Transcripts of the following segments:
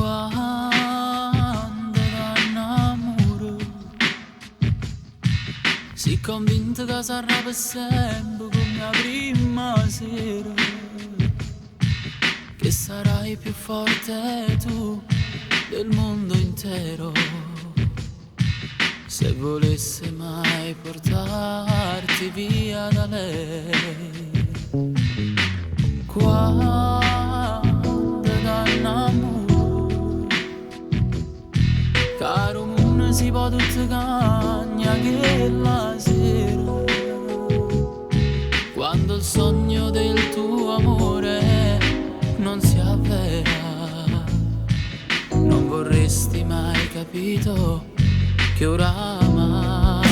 Quando t'annamoro si convinto che sarà per sempre come la prima sera, che sarai più forte tu del mondo intero. Se volesse mai portarti via da lei, quando t'annamoro, caro mondo si può tutto cagna che la sera, quando il sogno del tuo amore non si avvera, non vorresti mai capito che oramai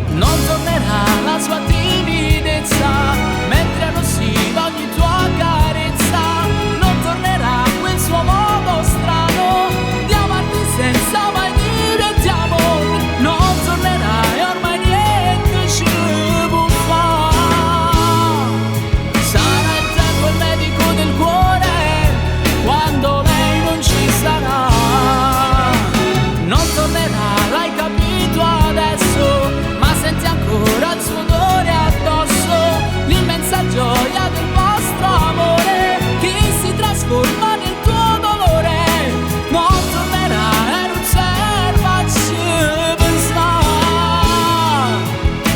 non tornerà la sua timidezza, mentre arrossiva ogni tua carezza, non tornerà quel suo modo strano di amarti senza mai dire ti amo, non tornerà e ormai niente ci può fare. Sarà il tempo il medico del cuore quando lei non ci sarà. Non tornerà, l'hai capito adesso, ma senti ancora il suo odore addosso, l'immensa gioia del vostro amore che si trasforma nel tuo dolore. Non tornerà e non servaci pensare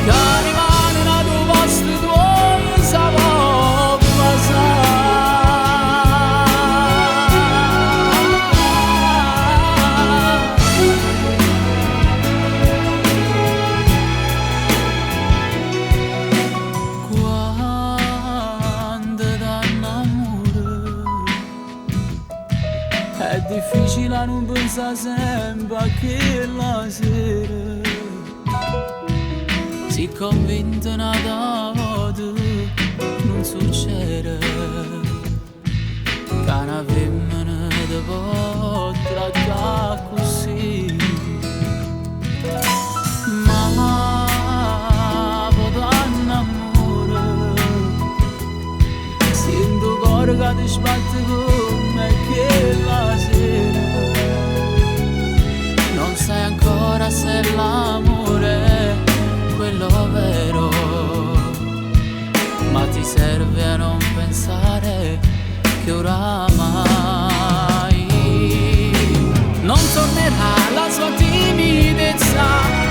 che rimane una tua posto tuoi sapò passare. È difficile a non pensare sempre a che la sera si convinto una volta non succede, che una femmina ti può trattare così, ma potrà innamorare, sento il cuore che ti sbatte come che la sera, non sai ancora se l'amore è quello vero, ma ti serve a non pensare che oramai non tornerà la sua timidezza,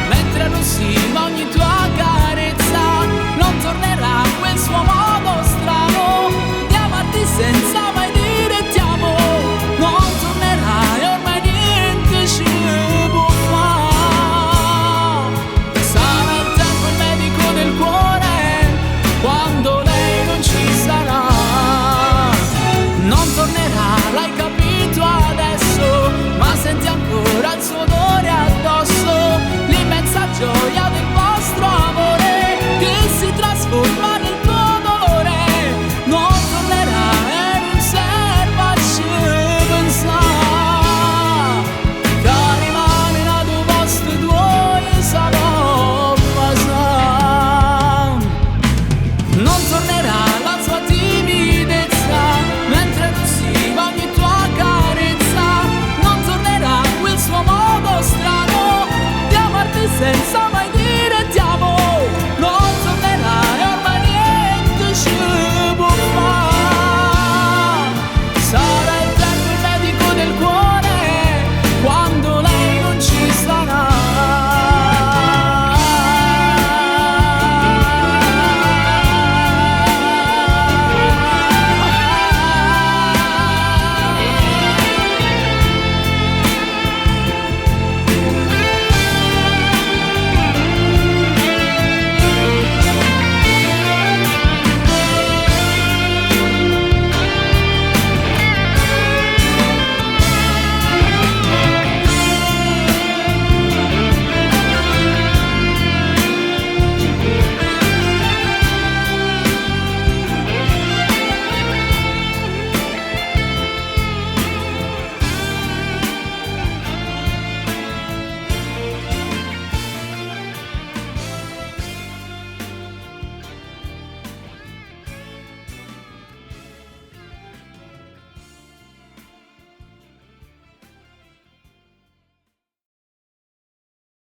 mentre arrossiva ogni tua